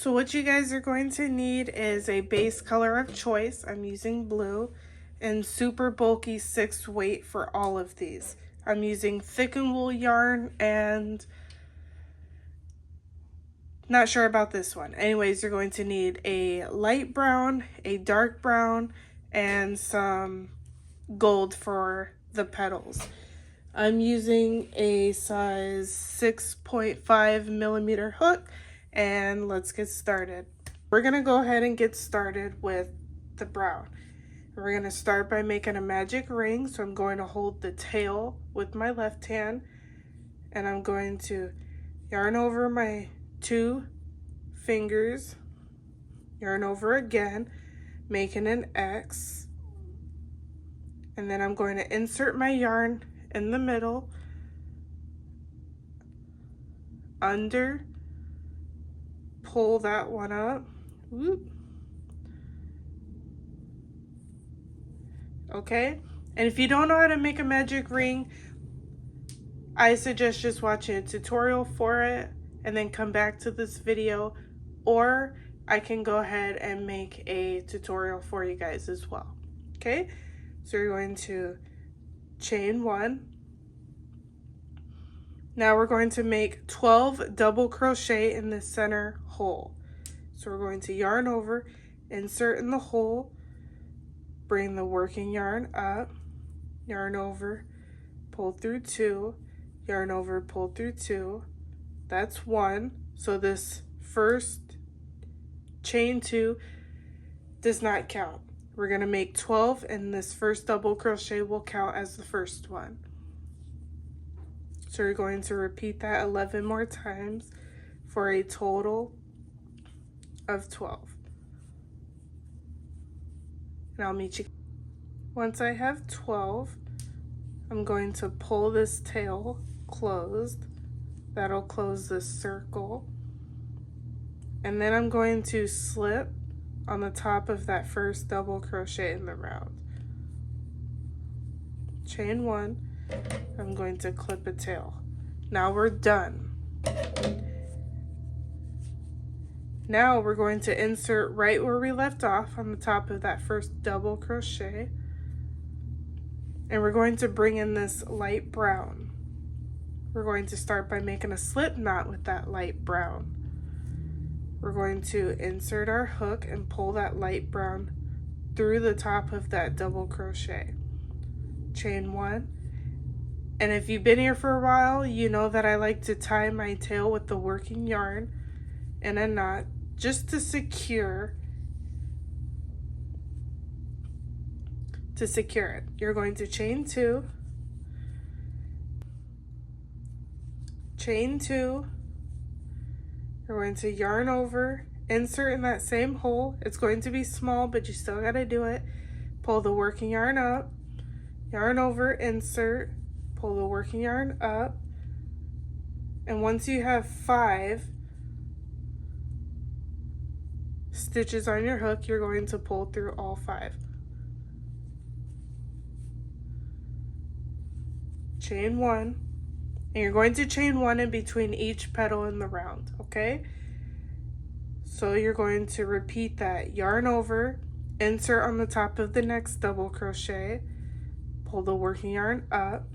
So what you guys are going to need is a base color of choice. I'm using blue, and super bulky 6 weight for all of these. I'm using thicken wool yarn and not sure about this one. Anyways, you're going to need a light brown, a dark brown, and some gold for the petals. I'm using a size 6.5 millimeter hook, and let's get started. We're gonna go ahead and get started with the brown. We're gonna start by making a magic ring. So I'm going to hold the tail with my left hand, and I'm going to yarn over my 2 fingers, yarn over again, making an X, and then I'm going to insert my yarn in the middle, under, pull that one up, whoop. Okay, and if you don't know how to make a magic ring, I suggest just watching a tutorial for it and then come back to this video, or I can go ahead and make a tutorial for you guys as well. Okay, so you're going to chain 1. Now we're going to make 12 double crochet in the center hole. So we're going to yarn over, insert in the hole, bring the working yarn up, yarn over, pull through 2, yarn over, pull through 2. That's 1. So this first chain 2 does not count. We're going to make 12, and this first double crochet will count as the first one. So you're going to repeat that 11 more times for a total of 12. And I'll meet you. Once I have 12, I'm going to pull this tail closed. That'll close this circle. And then I'm going to slip on the top of that first double crochet in the round. Chain 1. I'm going to clip a tail. Now we're done. Now we're going to insert right where we left off on the top of that first double crochet, and we're going to bring in this light brown. We're going to start by making a slip knot with that light brown. We're going to insert our hook and pull that light brown through the top of that double crochet. Chain 1. And if you've been here for a while, you know that I like to tie my tail with the working yarn in a knot just to secure it. You're going to chain 2, chain 2, you're going to yarn over, insert in that same hole. It's going to be small, but you still got to do it. Pull the working yarn up, yarn over, insert, pull the working yarn up, and once you have 5 stitches on your hook, you're going to pull through all 5. Chain 1, and you're going to chain 1 in between each petal in the round, okay? So you're going to repeat that. Yarn over, insert on the top of the next double crochet, pull the working yarn up,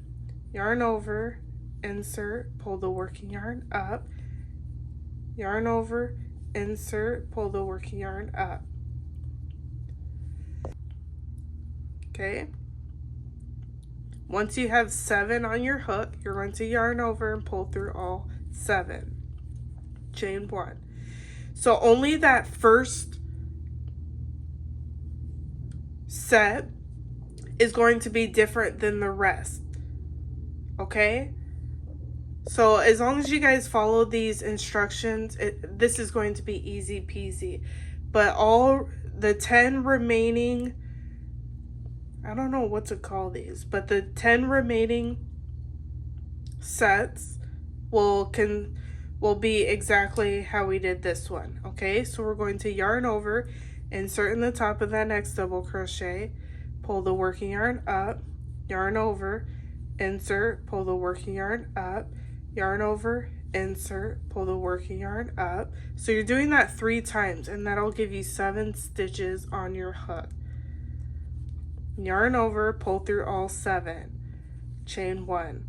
yarn over, insert, pull the working yarn up, yarn over, insert, pull the working yarn up. Okay? Once you have 7 on your hook, you're going to yarn over and pull through all 7. Chain 1. So only that first set is going to be different than the rest. Okay? So as long as you guys follow these instructions, this is going to be easy peasy. But all the 10 remaining, I don't know what to call these, but the 10 remaining sets will be exactly how we did this one. Okay, so we're going to yarn over, insert in the top of that next double crochet, pull the working yarn up, yarn over, insert, pull the working yarn up, yarn over, insert, pull the working yarn up. So you're doing that 3 times, and that'll give you 7 stitches on your hook. Yarn over, pull through all 7, chain 1.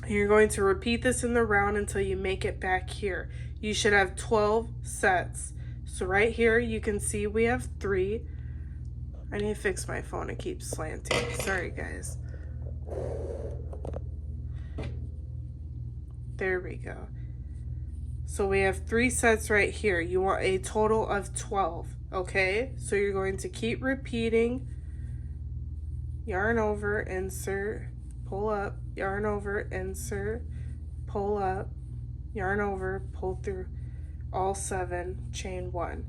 And you're going to repeat this in the round until you make it back here. You should have 12 sets. So right here you can see we have 3. I need to fix my phone, it keeps slanting. Sorry guys. There we go. So we have 3 sets right here. You want a total of 12, okay? So you're going to keep repeating. Yarn over, insert, pull up, yarn over, insert, pull up, yarn over, pull through all 7, chain 1.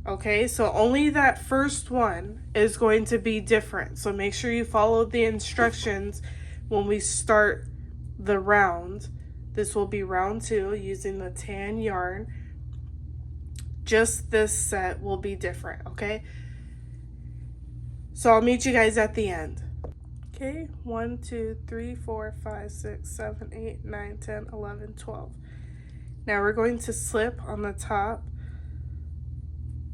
Okay, so only that first one is going to be different. So make sure you follow the instructions when we start the round. This will be round 2 using the tan yarn. Just this set will be different, okay? So I'll meet you guys at the end. Okay, 1, 2, 3, 4, 5, 6, 7, 8, 9, 10, 11, 12. Now we're going to slip on the top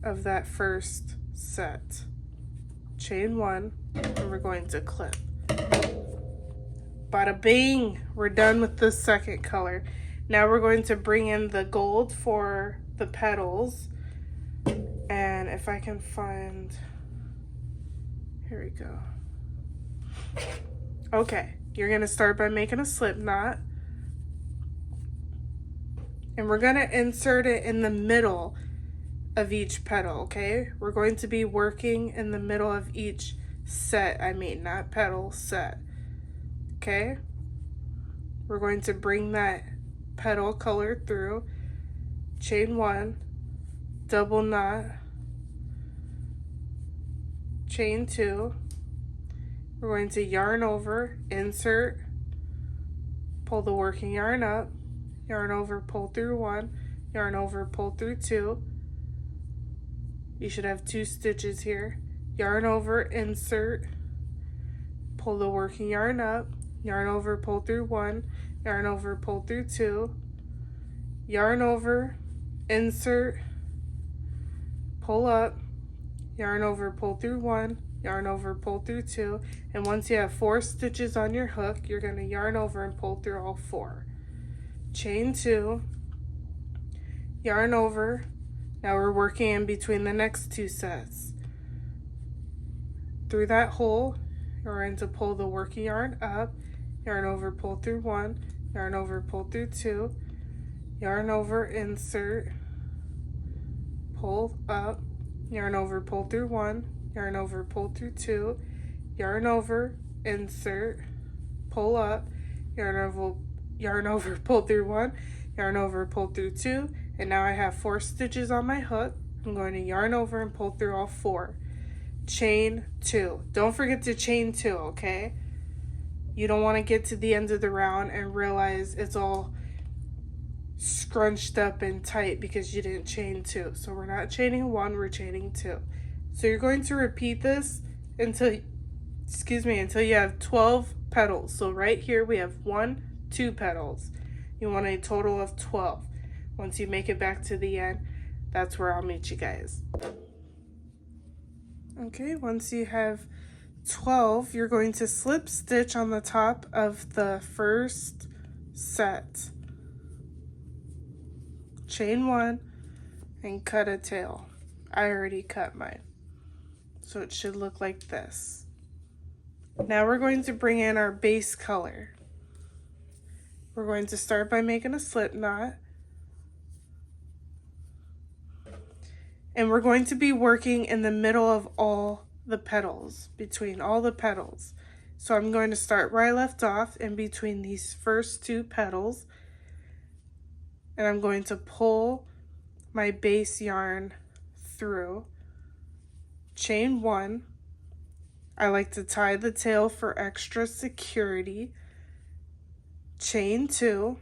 of that first set. Chain 1, and we're going to clip. Bada bing! We're done with the second color. Now we're going to bring in the gold for the petals. And if I can find... Here we go. Okay, you're going to start by making a slip knot. And we're going to insert it in the middle of each petal, okay? We're going to be working in the middle of each set. I mean, not petal, set. Okay? We're going to bring that petal color through. Chain 1, double knot, chain 2. We're going to yarn over, insert, pull the working yarn up, yarn over, pull through 1, yarn over, pull through 2. You should have 2 stitches here. Yarn over, insert, pull the working yarn up, yarn over, pull through 1, yarn over, pull through 2, yarn over, insert, pull up, yarn over, pull through 1, yarn over, pull through 2, and once you have 4 stitches on your hook, you're going to yarn over and pull through all 4. Chain 2, yarn over. Now we're working in between the next 2 sets. Through that hole, you're going to pull the working yarn up, yarn over, pull through 1, yarn over, pull through 2, yarn over, insert, pull up, yarn over, pull through 1, yarn over, pull through 2, yarn over, insert, pull up, yarn over, pull through 1, yarn over, pull through 2, and now I have 4 stitches on my hook. I'm going to yarn over and pull through all 4. Chain 2. Don't forget to chain 2, okay? You don't want to get to the end of the round and realize it's all scrunched up and tight because you didn't chain 2. So we're not chaining 1, we're chaining 2. So you're going to repeat this until you have 12 petals. So right here we have 1, 2 petals. You want a total of 12. Once you make it back to the end, that's where I'll meet you guys. Okay, once you have 12, you're going to slip stitch on the top of the first set. Chain 1 and cut a tail. I already cut mine. So it should look like this. Now we're going to bring in our base color. We're going to start by making a slip knot. And we're going to be working in the middle of all the petals, between all the petals. So I'm going to start where I left off in between these first 2 petals. And I'm going to pull my base yarn through. Chain 1. I like to tie the tail for extra security. Chain 2.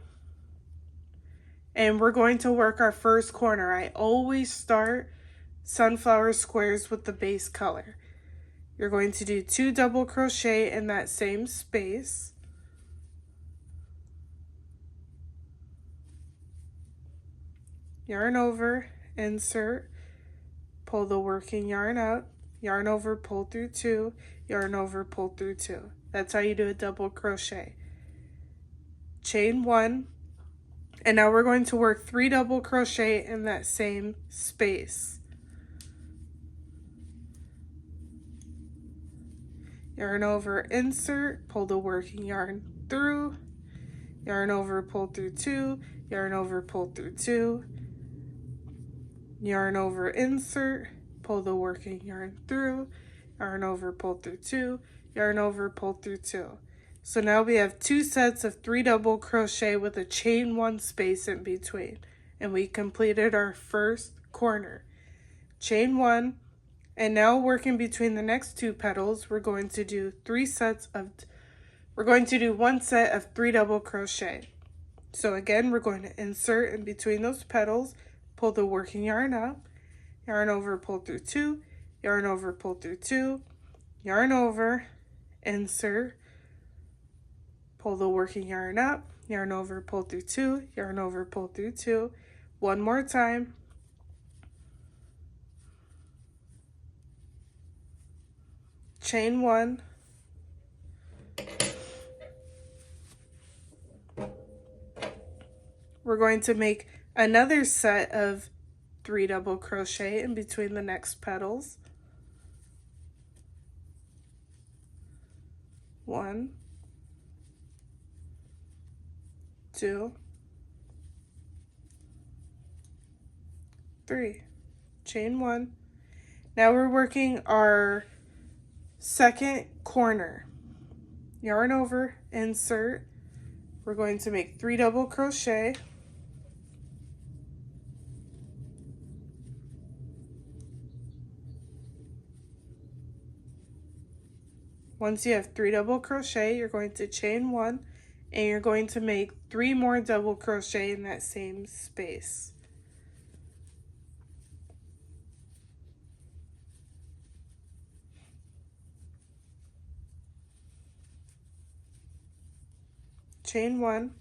And we're going to work our first corner. I always start sunflower squares with the base color. You're going to do 2 double crochet in that same space. yarn over, insert, pull the working yarn up, yarn over, pull through 2, yarn over, pull through 2. That's how you do a double crochet. Chain 1, and now we're going to work 3 double crochet in that same space. Yarn over, insert, pull the working yarn through, yarn over, pull through 2, yarn over, pull through 2, yarn over, insert, pull the working yarn through, yarn over, pull through 2, yarn over, pull through 2. So now we have 2 sets of 3 double crochet with a chain 1 space in between, and we completed our first corner. Chain 1, and now working between the next 2 petals, we're going to do 1 set of 3 double crochet. So again, we're going to insert in between those petals, pull the working yarn up, yarn over, pull through 2, yarn over, pull through 2, yarn over, insert, pull the working yarn up, yarn over, pull through 2, yarn over, pull through 2. One more time. Chain 1. We're going to make another set of 3 double crochet in between the next petals. 1, 2, 3. Chain 1. Now we're working our second corner. Yarn over, insert. We're going to make 3 double crochet. Once you have 3 double crochet, you're going to chain 1, and you're going to make 3 more double crochet in that same space. Chain 1.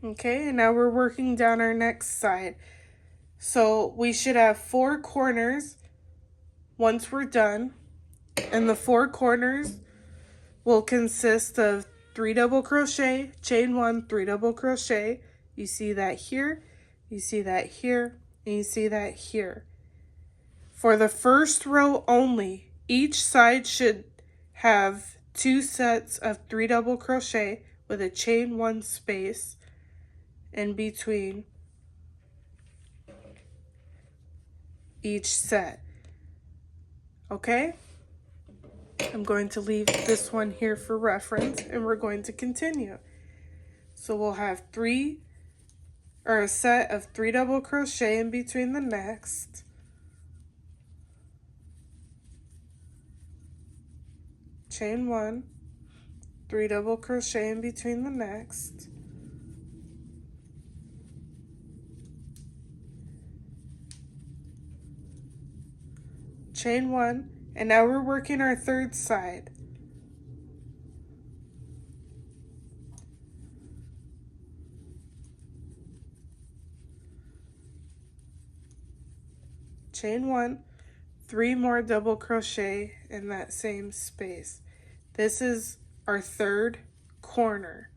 Okay, and now we're working down our next side. So we should have 4 corners once we're done, and the 4 corners will consist of 3 double crochet, chain 1, 3 double crochet. You see that here, you see that here, and you see that here. For the first row only, each side should have 2 sets of 3 double crochet with a chain 1 space in between each set. Okay? I'm going to leave this one here for reference, and we're going to continue. So we'll have a set of 3 double crochet in between the next. Chain 1, 3 double crochet in between the next. Chain 1, and now we're working our third side. Chain 1, 3 more double crochet in that same space. This is our third corner.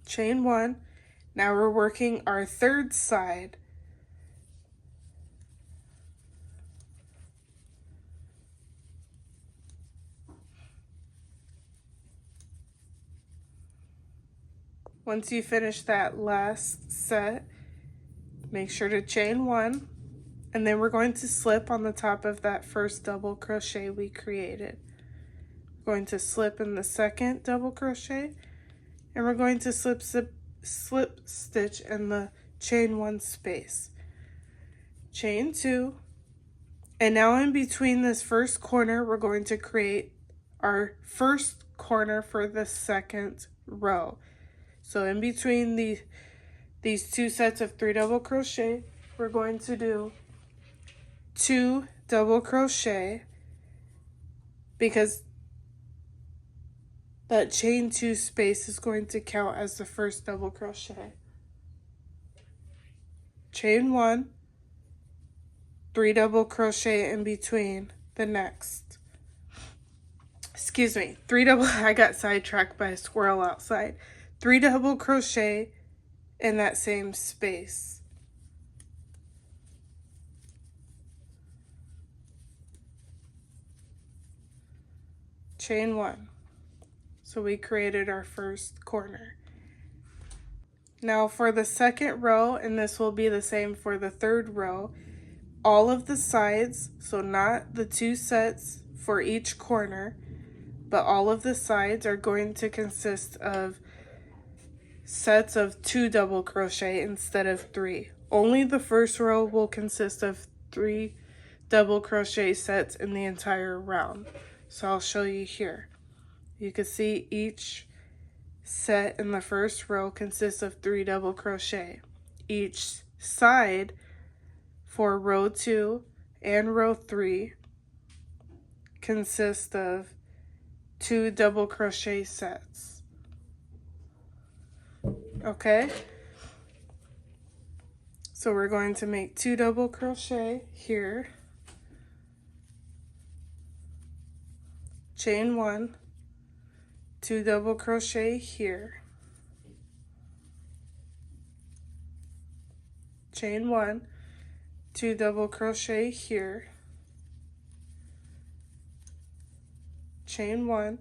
Chain 1, now we're working our third side. Once you finish that last set, make sure to chain 1, and then we're going to slip on the top of that first double crochet we created. We're going to slip in the second double crochet, and we're going to slip stitch in the chain 1 space. Chain 2, and now in between this first corner, we're going to create our first corner for the second row. So in between these 2 sets of 3 double crochet, we're going to do 2 double crochet, because that chain 2 space is going to count as the first double crochet. Chain 1, 3 double crochet in between the next. Excuse me, 3 double, I got sidetracked by a squirrel outside. 3 double crochet in that same space. Chain 1. So we created our first corner. Now for the second row, and this will be the same for the third row, all of the sides, so not the 2 sets for each corner, but all of the sides are going to consist of sets of 2 double crochet instead of 3. Only the first row will consist of 3 double crochet sets in the entire round. So I'll show you here. You can see each set in the first row consists of 3 double crochet. Each side for row 2 and row 3 consists of 2 double crochet sets. Okay? So we're going to make 2 double crochet here. Chain 1, 2 double crochet here. Chain 1, 2 double crochet here. Chain 1.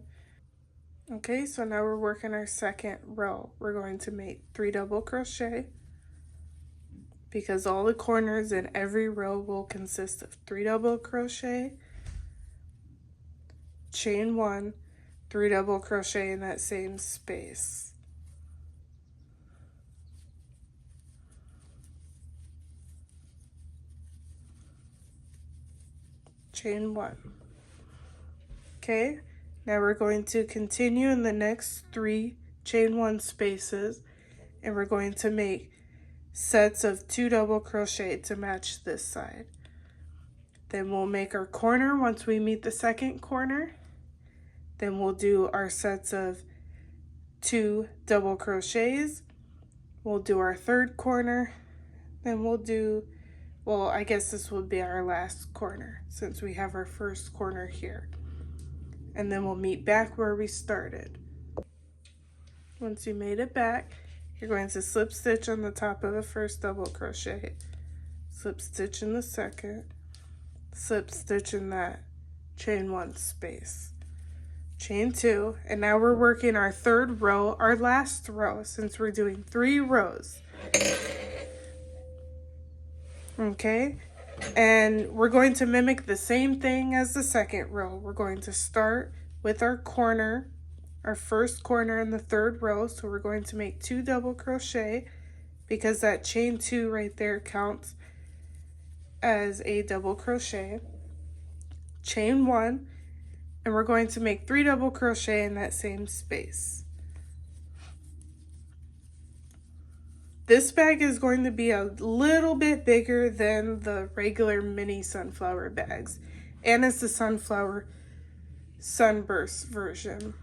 Okay, so now we're working our second row. We're going to make 3 double crochet because all the corners in every row will consist of 3 double crochet. Chain 1, 3 double crochet in that same space. Chain 1. Okay, now we're going to continue in the next 3 chain 1 spaces, and we're going to make sets of 2 double crochet to match this side. Then we'll make our corner once we meet the second corner. Then we'll do our sets of 2 double crochets. We'll do our third corner. Then we'll do, well, I guess this will be our last corner since we have our first corner here. And then we'll meet back where we started. Once you made it back, you're going to slip stitch on the top of the first double crochet, slip stitch in the second, slip stitch in that chain 1 space, chain 2, and now we're working our third row, our last row, since we're doing 3 rows. Okay, and we're going to mimic the same thing as the second row. We're going to start with our corner, our first corner in the third row, so we're going to make 2 double crochet because that chain 2 right there counts as a double crochet. Chain 1, and we're going to make 3 double crochet in that same space. This bag is going to be a little bit bigger than the regular mini sunflower bags, and it's the sunflower SunBurst version.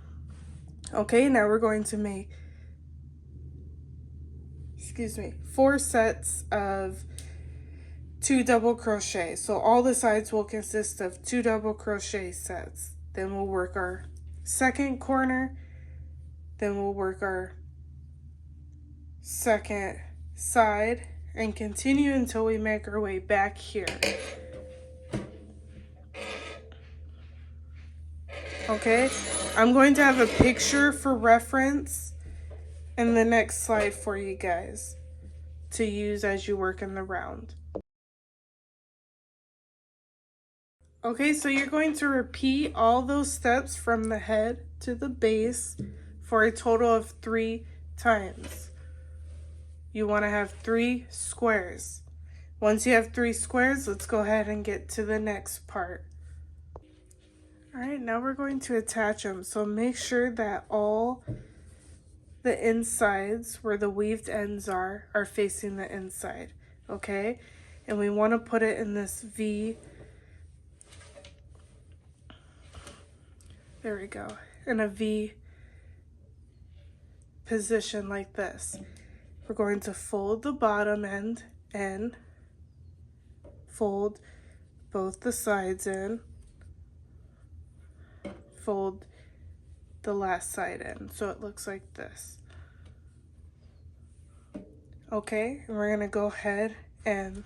Okay, now we're going to make, 4 sets of 2 double crochet. So all the sides will consist of 2 double crochet sets. Then we'll work our second corner. Then we'll work our second side and continue until we make our way back here. Okay, I'm going to have a picture for reference in the next slide for you guys to use as you work in the round. Okay, so you're going to repeat all those steps from the head to the base for a total of 3 times. You want to have 3 squares. Once you have 3 squares, let's go ahead and get to the next part. Alright, now we're going to attach them. So make sure that all the insides where the weaved ends are facing the inside, okay? And we want to put it in this V. There we go, in a V position like this. We're going to fold the bottom end in, fold both the sides in, fold the last side in, so it looks like this. Okay, and we're gonna go ahead and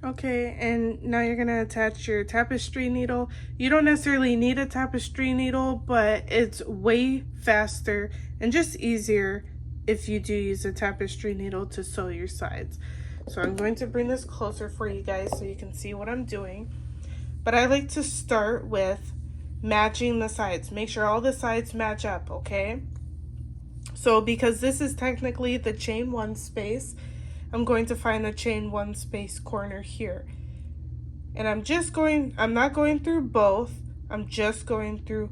and now you're gonna attach your tapestry needle. You don't necessarily need a tapestry needle, but it's way faster and just easier if you do use a tapestry needle to sew your sides. So I'm going to bring this closer for you guys so you can see what I'm doing. But I like to start with matching the sides. Make sure all the sides match up, okay? So because this is technically the chain 1 space, I'm going to find the chain 1 space corner here. And I'm not going through both, I'm just going through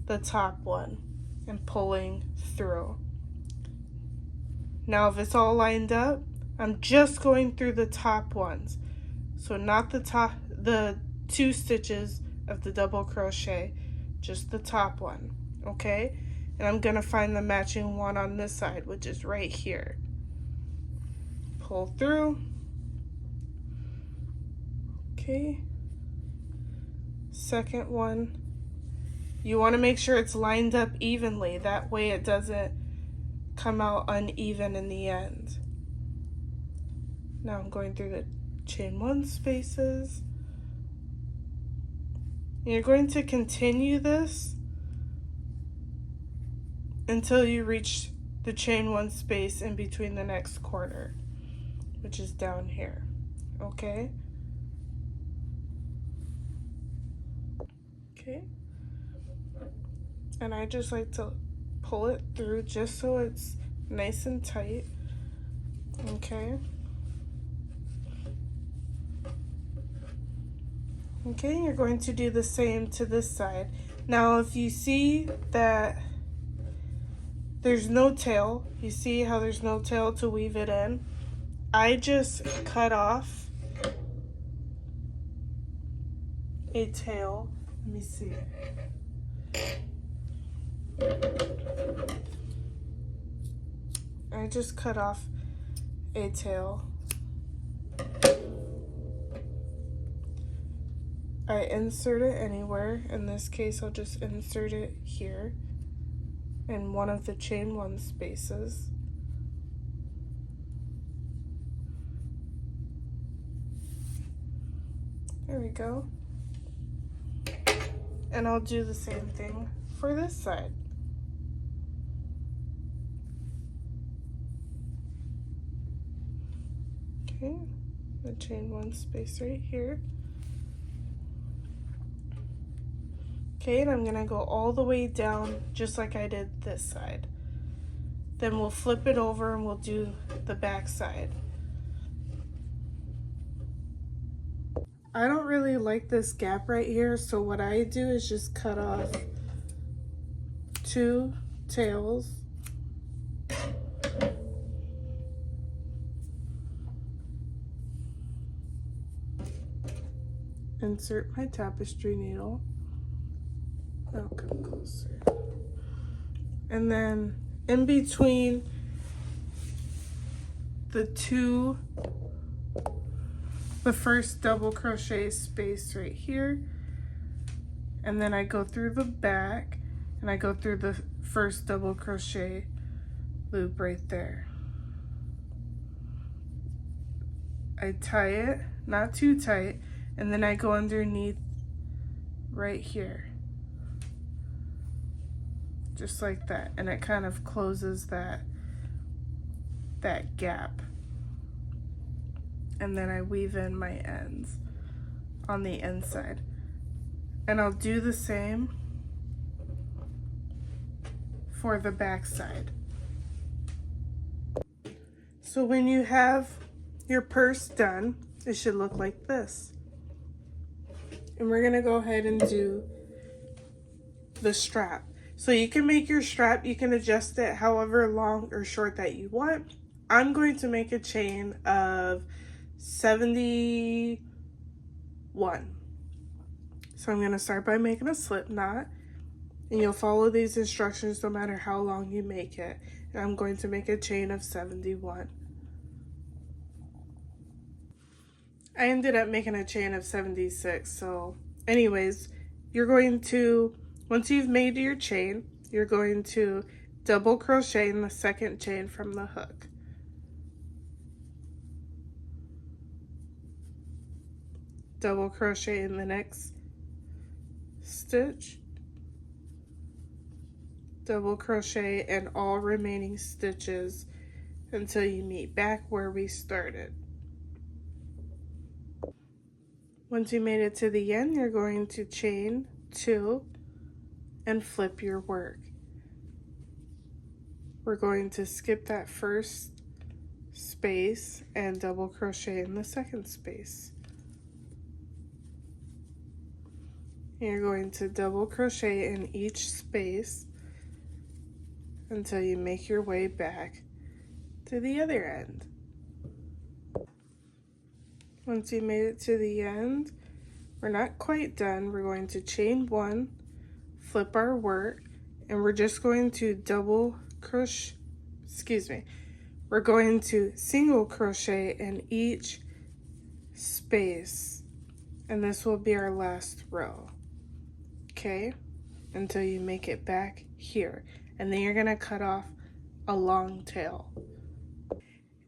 the top one and pulling through. Now if it's all lined up, I'm just going through the top ones. So not the 2 stitches of the double crochet, just the top one, okay? And I'm gonna find the matching one on this side, which is right here. Pull through. Okay. Second one. You want to make sure it's lined up evenly. That way it doesn't come out uneven in the end. Now I'm going through the chain 1 spaces. You're going to continue this until you reach the chain 1 space in between the next corner, which is down here, okay? Okay. And I just like to pull it through just so it's nice and tight, okay? Okay, you're going to do the same to this side. Now, if you see that there's no tail, you see how there's no tail to weave it in, I just cut off a tail. Let me see. I just cut off a tail. I insert it anywhere. In this case, I'll just insert it here in one of the chain 1 spaces. There we go. And I'll do the same thing for this side. Okay, the chain 1 space right here. Okay, and I'm gonna go all the way down just like I did this side. Then we'll flip it over and we'll do the back side. I don't really like this gap right here, so what I do is just cut off 2 tails. Insert my tapestry needle. I'll come closer. And then in between the first double crochet space right here, and then I go through the back and I go through the first double crochet loop right there. I tie it, not too tight, and then I go underneath right here, just like that, and it kind of closes that gap. And then I weave in my ends on the inside. And I'll do the same for the back side. So when you have your purse done, it should look like this. And we're gonna go ahead and do the strap. So you can make your strap, you can adjust it however long or short that you want. I'm going to make a chain of 71. So I'm going to start by making a slip knot. And you'll follow these instructions no matter how long you make it. And I'm going to make a chain of 71. I ended up making a chain of 76. So anyways, you're going to, once you've made your chain, you're going to double crochet in the second chain from the hook. Double crochet in the next stitch. Double crochet in all remaining stitches until you meet back where we started. Once you made it to the end, you're going to chain 2 and flip your work. We're going to skip that first space and double crochet in the second space. And you're going to double crochet in each space until you make your way back to the other end. Once you made it to the end, we're not quite done. We're going to chain 1, flip our work, and we're just going to double crochet, we're going to single crochet in each space, and this will be our last row, okay, until you make it back here. And then you're gonna cut off a long tail.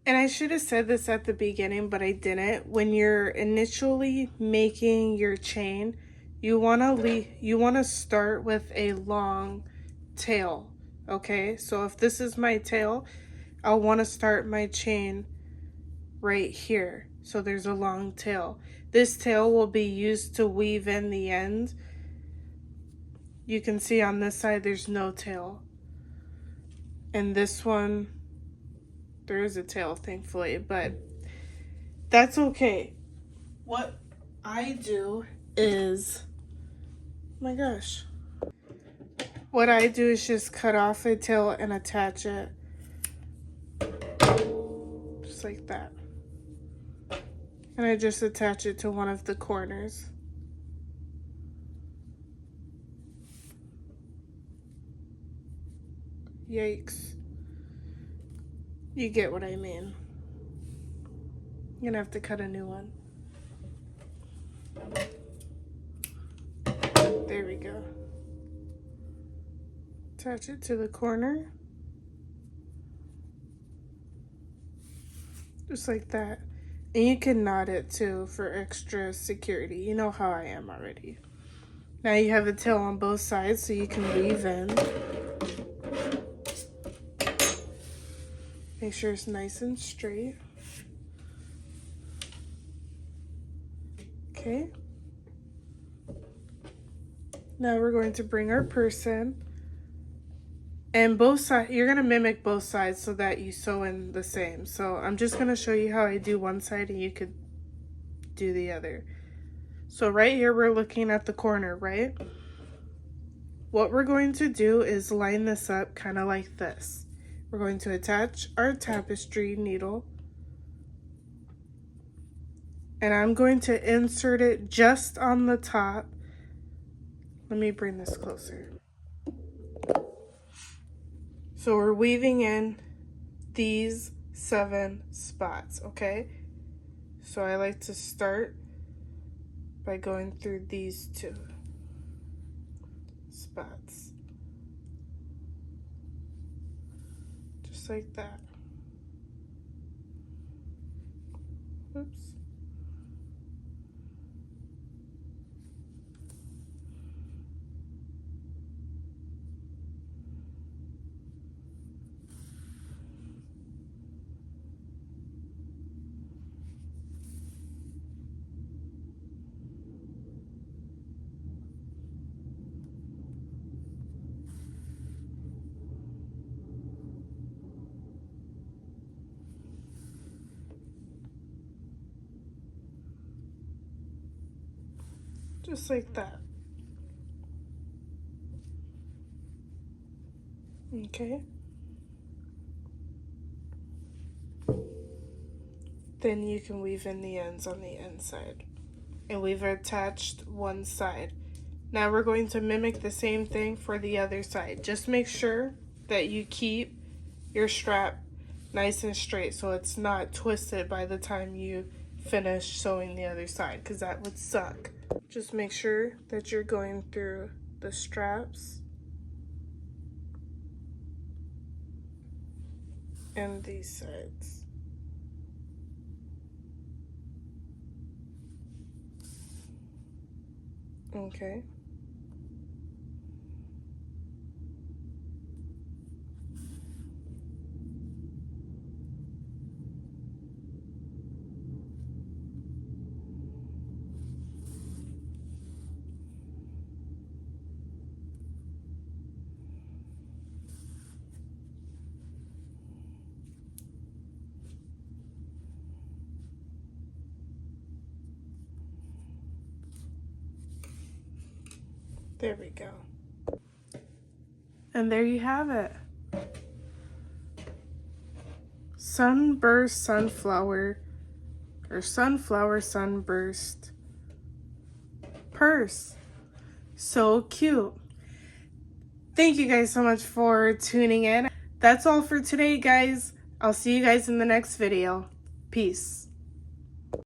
And I should have said this at the beginning, but I didn't. When you're initially making your chain, you wanna start with a long tail, okay? So if this is my tail, I'll wanna start my chain right here. So there's a long tail. This tail will be used to weave in the end. You can see on this side, there's no tail. And this one, there is a tail, thankfully, but that's okay. What I do is, oh my gosh. What I do is just cut off a tail and attach it. Just like that. And I just attach it to one of the corners. Yikes. You get what I mean. You're gonna have to cut a new one. There we go. Attach it to the corner. Just like that. And you can knot it too for extra security. You know how I am already. Now you have a tail on both sides so you can weave in. Make sure it's nice and straight. Okay. Now we're going to bring our purse in. And both sides, you're going to mimic both sides so that you sew in the same. So I'm just going to show you how I do one side and you could do the other. So right here we're looking at the corner, right? What we're going to do is line this up kind of like this. We're going to attach our tapestry needle. And I'm going to insert it just on the top. Let me bring this closer. So we're weaving in these 7 spots, okay? So I like to start by going through these 2 spots. Just like that. Oops. Just like that. Okay. Then you can weave in the ends on the inside. And we've attached one side. Now we're going to mimic the same thing for the other side. Just make sure that you keep your strap nice and straight so it's not twisted by the time you finish sewing the other side, because that would suck. Just make sure that you're going through the straps and these sides. Okay. There we go. And there you have it. SunBurst sunflower, or sunflower sunburst purse. So cute. Thank you guys so much for tuning in. That's all for today, guys. I'll see you guys in the next video. Peace.